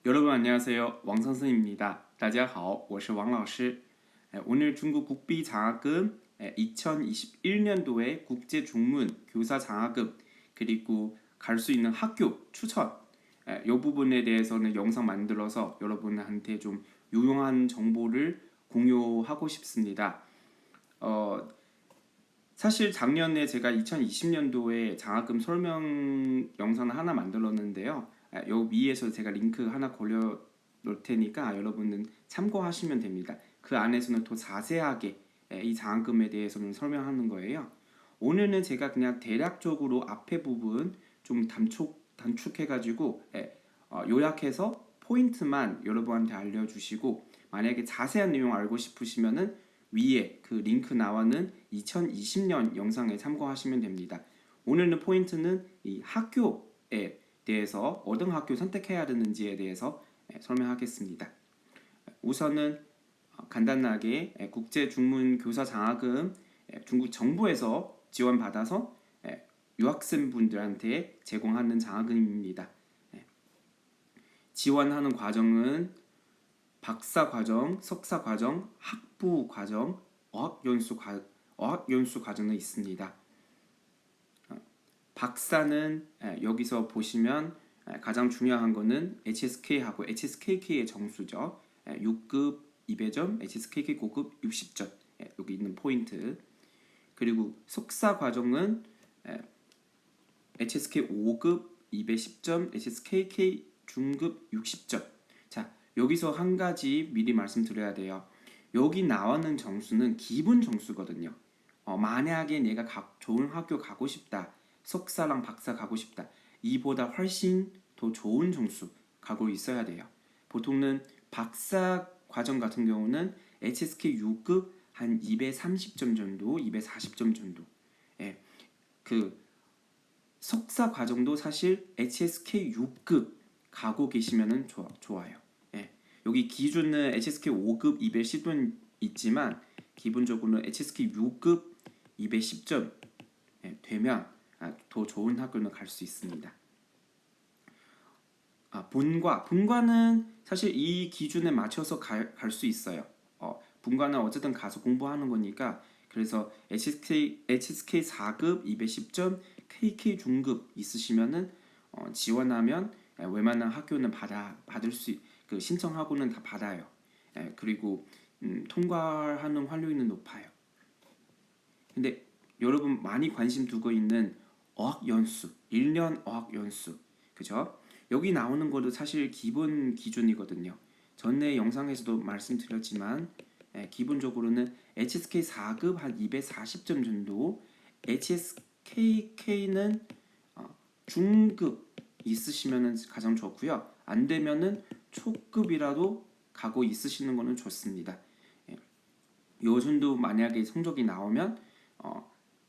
여러분 안녕하세요. 왕 선생입니다. 大家好,我是王老师. 오늘 중국 국비 장학금 2021년도에 국제 중문 교사 장학금 그리고 갈 수 있는 학교 추천 이 부분에 대해서는 영상 만들어서 여러분한테 좀 유용한 정보를 공유하고 싶습니다. 사실 작년에 제가 2020년도에 장학금 설명 영상을 하나 만들었는데요. 요 위에서 제가 링크 하나 걸려 놓을 테니까 여러분은 참고하시면 됩니다. 그 안에서는 더 자세하게 이 장학금에 대해서는 설명하는 거예요. 오늘은 제가 그냥 대략적으로 앞에 부분 좀 단축해가지고 요약해서 포인트만 여러분한테 알려주시고 만약에 자세한 내용 알고 싶으시면은 위에 그 링크 나와는 2020년 영상에 참고하시면 됩니다. 오늘은 포인트는 이 학교에 대해서 어떤 학교 선택해야 되는지에 대해서 설명하겠습니다. 우선은 간단하게 국제 중문 교사 장학금 중국 정부에서 지원받아서 유학생분들한테 제공하는 장학금입니다. 지원하는 과정은 박사 과정, 석사 과정, 학부 과정, 어학연수 과정이 있습니다. 박사는 여기서 보시면 가장 중요한 거는 HSK하고 HSKK의 점수죠. 6급 200점, HSKK 고급 60점 여기 있는 포인트. 그리고 석사 과정은 HSK 5급 210점, HSKK 중급 60점. 자, 여기서 한 가지 미리 말씀드려야 돼요. 여기 나오는 점수는 기본 점수거든요. 만약에 내가 좋은 학교 가고 싶다. 석사랑 박사 가고 싶다. 이보다 훨씬 더 좋은 점수 가고 있어야 돼요. 보통은 박사 과정 같은 경우는 HSK 6급 한 230점 정도, 240점 정도. 그 석사 과정도 사실 HSK 6급 가고 계시면은 좋아요. 여기 기준은 HSK 5급 210점 있지만 기본적으로는 HSK 6급 210점 되면 더 좋은 학교는 갈 수 있습니다. 본과는 사실 이 기준에 맞춰서 갈 수 있어요. 본과는 어쨌든 가서 공부하는 거니까 그래서 HSK 4급 210점, KK 중급 있으시면은 지원하면 웬만한 학교는 받을 수 그 신청하고는 다 받아요. 그리고 통과하는 확률이 높아요. 근데 여러분 많이 관심 두고 있는 어학연수, 1년 어학연수, 그죠? 여기 나오는 것도 사실 기본 기준이거든요. 전에 영상에서도 말씀드렸지만 기본적으로는 HSK 4급 한 240점 정도, HSKK는 중급 있으시면은 가장 좋고요. 안 되면은 초급이라도 가고 있으시는 거는 좋습니다. 요 정도 만약에 성적이 나오면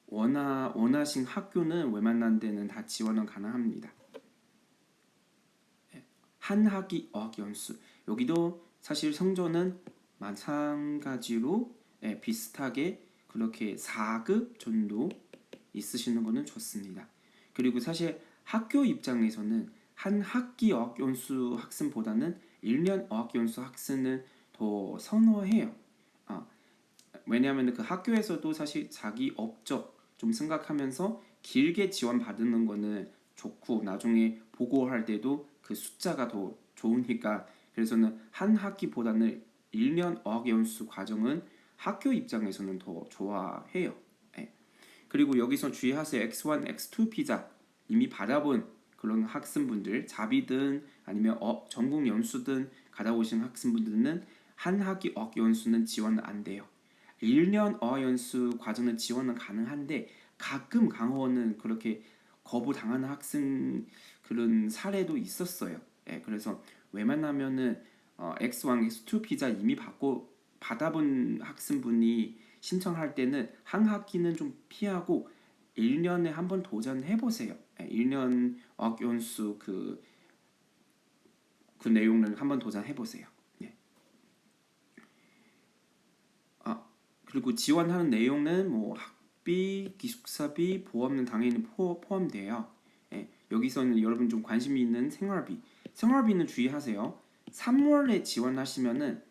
원하신 학교는 웬만한 데는 다 지원은 가능합니다. 한학기 어학연수 여기도 사실 성적은 마찬가지로 비슷하게 그렇게 4급 정도 있으시는 거는 좋습니다. 그리고 사실 학교 입장에서는 한 학기 어학연수 학생보다는 1년 어학연수 학생을 더 선호해요. 왜냐하면 그 학교에서도 사실 자기 업적 좀 생각하면서 길게 지원 받는 거는 좋고 나중에 보고할 때도 그 숫자가 더 좋으니까 그래서는 한 학기보다는 1년 어학연수 과정은 학교 입장에서는 더 좋아해요. 그리고 여기서 주의하세요. X1, X2 비자 이미 받아본 그런 학생분들 자비든 아니면 전국 연수든 받아오신 학생분들은 한 학기 어학연수는 지원 안 돼요. 1년 어학연수 과정은 지원은 가능한데 가끔 강원은 그렇게 거부당하는 학생 그런 사례도 있었어요. 그래서 웬만하면은 X1, X2 비자 이미 받아본 학생분이 신청할 때는 한 학기는 좀 피하고 1년에 한번 도전해 보세요. 1년 어학연수 그 내용을 한번 도전해 보세요. 그리고 지원하는 내용은 뭐 학비, 기숙사비, 보험은 당연히 포함돼요. 여기서는 여러분 좀 관심이 있는 생활비는 주의하세요. 3월에 지원하시면은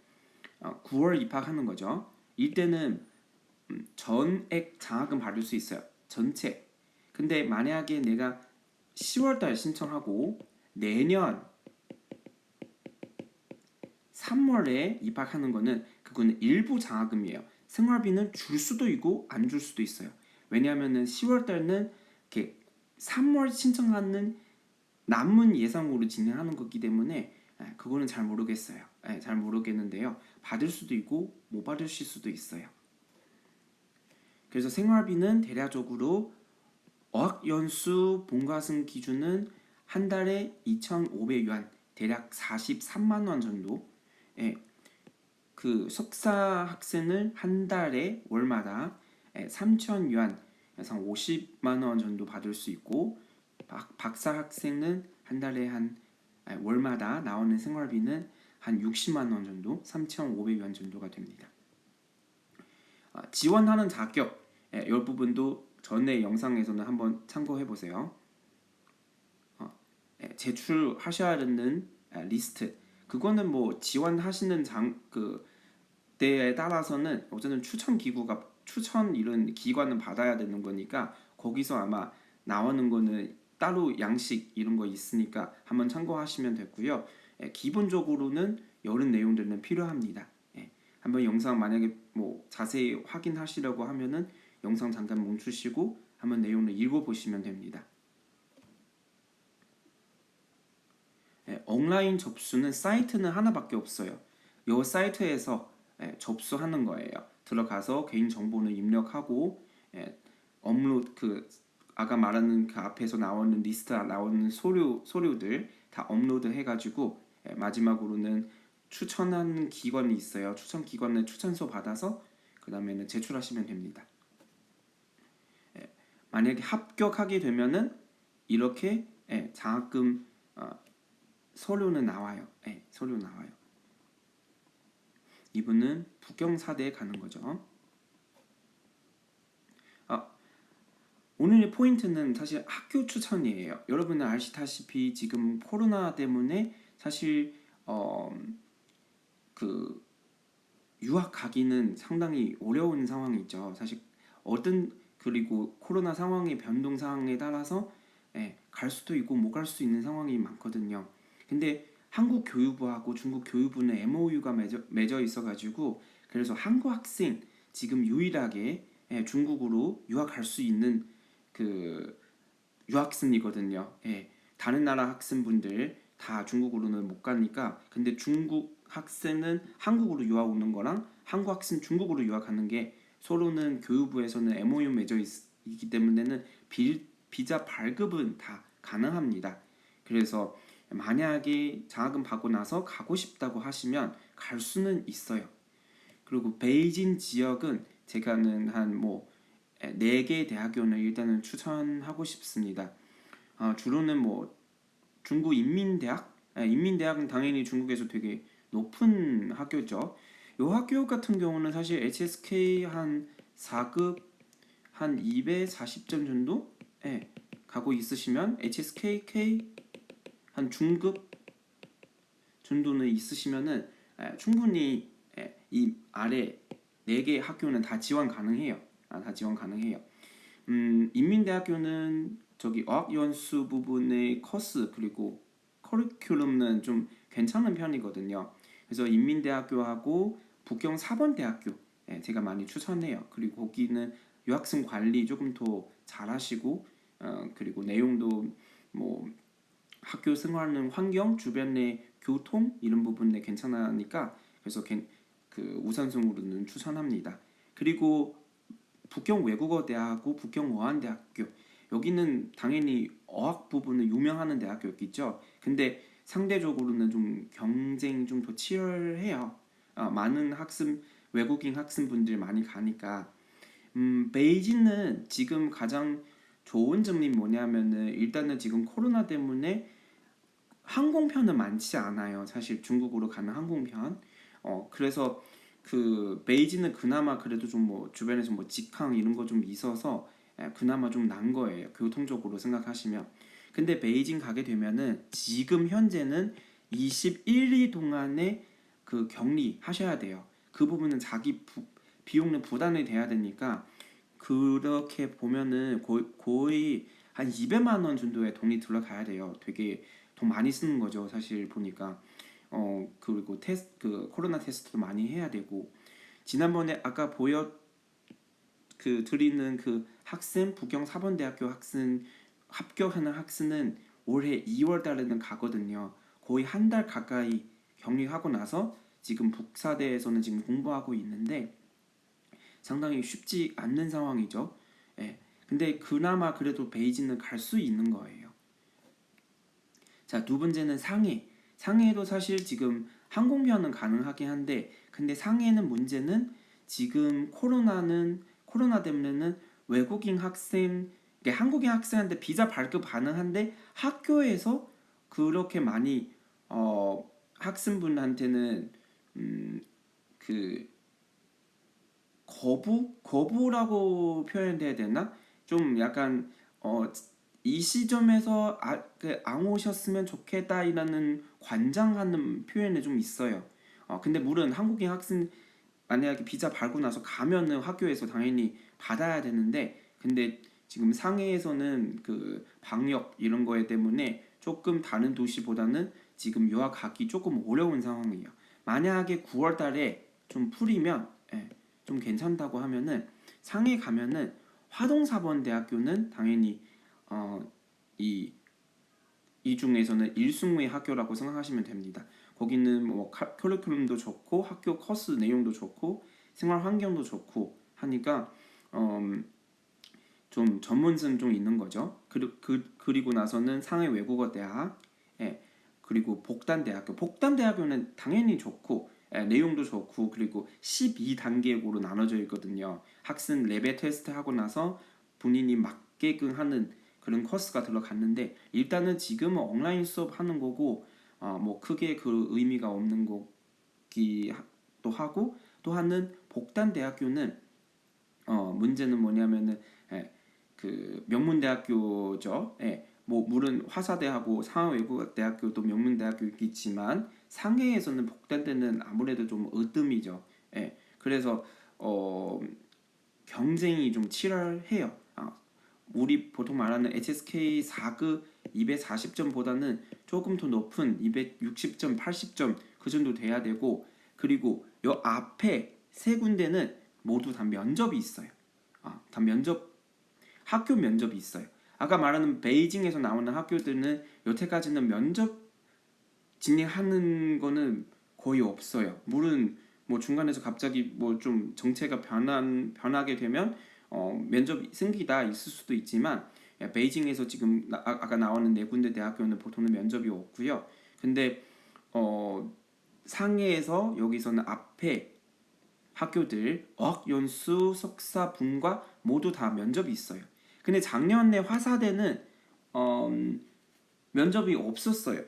9월 입학하는 거죠. 이때는 전액 장학금 받을 수 있어요. 전체. 근데 만약에 내가 10월달 신청하고 내년 3월에 입학하는 거는 그거는 일부 장학금이에요. 생활비는 줄 수도 있고 안 줄 수도 있어요. 왜냐하면은 10월달은 이렇게 3월 신청하는 남은 예상으로 진행하는 거기 때문에 그거는 잘 모르겠어요. 잘 모르겠는데요. 받을 수도 있고 못 받으실 수도 있어요. 그래서 생활비는 대략적으로 어학연수 본과금 기준은 한 달에 2,500위안, 대략 43만 원 정도. 그 석사 학생은 한 달에 월마다 3,000위안, 그래서 50만 원 정도 받을 수 있고, 박사 학생은 한 달에 월마다 나오는 생활비는 한 60만 원 정도, 3,500위안 정도가 됩니다. 지원하는 자격, 이 부분도 전에 영상에서는 한번 참고해 보세요. 제출하셔야 되는 리스트, 그거는 뭐 지원하시는 때에 따라서는 어쨌든 추천 이런 기관은 받아야 되는 거니까 거기서 아마 나오는 거는 따로 양식 이런 거 있으니까 한번 참고하시면 됐고요. 기본적으로는 이런 내용들은 필요합니다. 한번 영상 만약에 뭐 자세히 확인하시려고 하면은 영상 잠깐 멈추시고 한번 내용을 읽어보시면 됩니다. 온라인 접수는 사이트는 하나밖에 없어요. 이 사이트에서 접수하는 거예요. 들어가서 개인 정보는 입력하고 업로드 아까 말하는 그 앞에서 나오는 리스트 나오는 서류들 다 업로드 해가지고 마지막으로는 추천하는 기관이 있어요. 추천 기관의 추천서 받아서 그 다음에는 제출하시면 됩니다. 만약에 합격하게 되면은 이렇게 장학금 서류는 나와요. 서류 나와요. 이분은 북경사대에 가는 거죠. 오늘의 포인트는 사실 학교 추천이에요. 여러분은 아시다시피 지금 코로나 때문에 사실 그 유학 가기는 상당히 어려운 상황이죠. 사실 그리고 코로나 상황의 변동 상황에 따라서 갈 수도 있고 못 갈 수 있는 상황이 많거든요. 근데 한국 교육부하고 중국 교육부는 MOU가 맺어 있어가지고 그래서 한국 학생 지금 유일하게 중국으로 유학 갈 수 있는 그 유학생이거든요. 다른 나라 학생분들 다 중국으로는 못 가니까 근데 중국 학생은 한국으로 유학 오는 거랑 한국 학생 중국으로 유학하는 게 서로는 교육부에서는 MOU 맺어 있기 때문에는 비자 발급은 다 가능합니다. 그래서 만약에 장학금 받고 나서 가고 싶다고 하시면 갈 수는 있어요. 그리고 베이징 지역은 제가는 한 4개 대학교는 일단은 추천하고 싶습니다. 주로는 중국 인민대학은 당연히 중국에서 되게 높은 학교죠. 이 학교 같은 경우는 사실 HSK 한 4급 한 240점 정도 가고 있으시면 HSKK 한 중급 정도는 있으시면은 충분히 이 아래 4개 학교는 다 지원 가능해요. 다 지원 가능해요. 인민대학교는 저기 어학연수 부분의 코스 그리고 커리큘럼은 좀 괜찮은 편이거든요. 그래서 인민대학교하고 북경 사범대학교 제가 많이 추천해요. 그리고 거기는 유학생 관리 조금 더 잘하시고 그리고 내용도 뭐 학교 생활하는 환경, 주변의 교통 이런 부분에 괜찮으니까 그래서 그 우선순위로는 추천합니다. 그리고 북경 외국어대학하고 북경 어한대학교 여기는 당연히 어학 부분은 유명하는 대학교겠죠. 근데 상대적으로는 좀 경쟁이 좀 더 치열해요. 많은 외국인 학생분들 많이 가니까 베이징은 지금 가장 좋은 점이 뭐냐면은 일단은 지금 코로나 때문에 항공편은 많지 않아요. 사실 중국으로 가는 항공편. 그래서 그 베이징은 그나마 그래도 좀 주변에서 직항 이런 거 좀 있어서 그나마 좀 난 거예요. 교통적으로 생각하시면. 근데 베이징 가게 되면은 지금 현재는 21일 동안에 그 격리하셔야 돼요. 그 부분은 자기 비용은 부담이 돼야 되니까 그렇게 보면은 거의 한 200만 원 정도의 돈이 들어가야 돼요. 되게 돈 많이 쓰는 거죠. 사실 보니까 그리고 그 코로나 테스트도 많이 해야 되고 지난번에 아까 드리는 그 학생 부경 사범대학교 학생 합격하는 학생은 올해 2월 달에는 가거든요. 거의 한 달 가까이 격리하고 나서 지금 북사대에서는 지금 공부하고 있는데 상당히 쉽지 않는 상황이죠. 예. 근데 그나마 그래도 베이징은 갈 수 있는 거예요. 자, 두 번째는 상해. 상해도 사실 지금 항공편은 가능하긴 한데 근데 상해는 문제는 지금 코로나 때문에는 외국인 학생, 한국인 학생한테 비자 발급 가능한데 학교에서 그렇게 많이 학생분한테는 그 거부라고 표현해야 되나? 좀 약간 이 시점에서 안 오셨으면 좋겠다라는 관장하는 표현이 좀 있어요. 근데 물론 한국인 학생 만약에 비자 받고 나서 가면은 학교에서 당연히 받아야 되는데 근데 지금 상해에서는 그 방역 이런 거에 때문에 조금 다른 도시보다는 지금 유학 가기 조금 어려운 상황이에요. 만약에 9월 달에 좀 풀리면 좀 괜찮다고 하면은 상해 가면은 화동사범대학교는 당연히 이 중에서는 1순위의 학교라고 생각하시면 됩니다. 거기는 뭐 커리큘럼도 좋고 학교 코스 내용도 좋고 생활 환경도 좋고 하니까 좀 전문성 좀 있는 거죠. 그리고 나서는 상해 외국어 대학, 그리고 복단대학교는 당연히 좋고 내용도 좋고 그리고 12단계로 나눠져 있거든요. 학생 레벨 테스트 하고 나서 본인이 맞게끔 하는 그런 코스가 들어갔는데 일단은 지금은 온라인 수업 하는 거고 뭐 크게 그 의미가 없는 거기도 하고 또 하는 복단대학교는 문제는 뭐냐면은 그 명문대학교죠. 뭐 물론 화사대하고 상하외국어대학교도 명문대학교이지만 상해에서는 복단대는 아무래도 좀 으뜸이죠. 그래서 경쟁이 좀 치열해요. 우리 보통 말하는 HSK 4급 240점보다는 조금 더 높은 260점, 80점 그 정도 돼야 되고 그리고 요 앞에 세 군데는 모두 다 면접이 있어요. 다 학교 면접이 있어요. 아까 말하는 베이징에서 나오는 학교들은 여태까지는 면접 진행하는 거는 거의 없어요. 물론 뭐 중간에서 갑자기 뭐 좀 정체가 변하게 되면 면접이 생기다 있을 수도 있지만 베이징에서 지금 아까 나오는 네 군데 대학교는 보통은 면접이 없고요. 근데 상해에서 여기서는 앞에 학교들 어학연수 석사 분과 모두 다 면접이 있어요. 근데 작년에 화사대는 면접이 없었어요.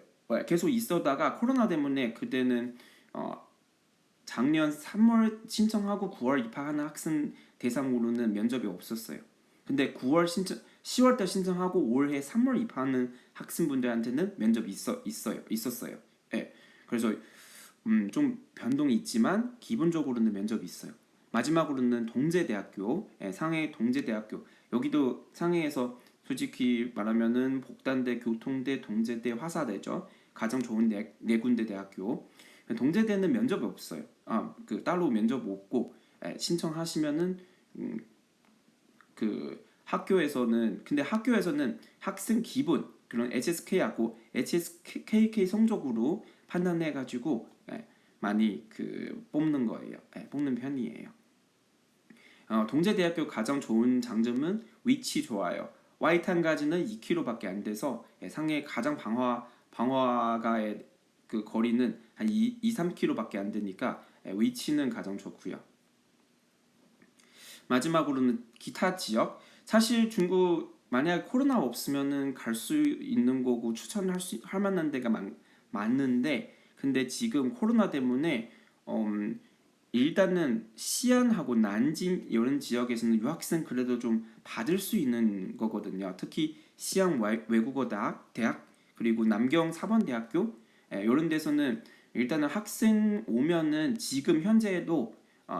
계속 있었다가 코로나 때문에 그때는 작년 3월 신청하고 9월 입학하는 학생 대상으로는 면접이 없었어요. 근데 10월 달 신청하고 올해 3월 입학하는 학생분들한테는 면접이 있었어요. 그래서 좀 변동이 있지만 기본적으로는 면접이 있어요. 마지막으로는 동제대학교, 상해 동제대학교. 여기도 상해에서 솔직히 말하면은 복단대, 교통대, 동제대, 화사대죠. 가장 좋은 네 군데 대학교. 동제대는 면접이 없어요. 그 따로 면접 없고 신청하시면은 그 근데 학교에서는 학생 기본 그런 HSK하고 HSKK 성적으로 판단해가지고 많이 뽑는 거예요. 뽑는 편이에요. 동제대학교 가장 좋은 장점은 위치 좋아요. Y탄까지는 2km밖에 안 돼서 상해 가장 방화가의 그 거리는 한 3km밖에 안 되니까 위치는 가장 좋고요. 마지막으로는 기타 지역. 사실 중국 만약 코로나 없으면은 갈 수 있는 거고 할 만한 데가 많은데 근데 지금 코로나 때문에 일단은 시안하고 난징 이런 지역에서는 유학생 그래도 좀 받을 수 있는 거거든요. 특히 시안 외국어 대학 그리고 남경 사범대학교 이런 데서는 일단은 학생 오면은 지금 현재에도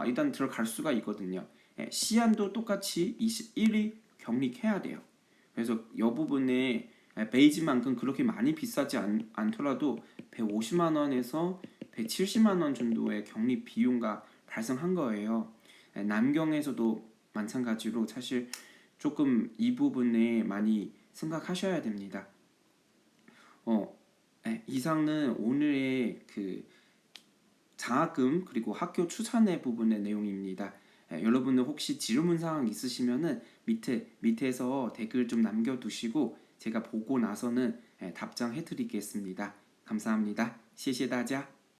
일단 들어갈 수가 있거든요. 시안도 똑같이 21일 격리해야 돼요. 그래서 이 부분에 베이지만큼 그렇게 많이 비싸지 않더라도 150만 원에서 170만 원 정도의 격리 비용가 발생한 거예요. 남경에서도 마찬가지로 사실 조금 이 부분에 많이 생각하셔야 됩니다. 이상은 오늘의 그 장학금 그리고 학교 추천회 부분의 내용입니다. 여러분들 혹시 질문 사항 있으시면은 밑에서 댓글 좀 남겨두시고 제가 보고 나서는 답장해 드리겠습니다. 감사합니다. 谢谢大家。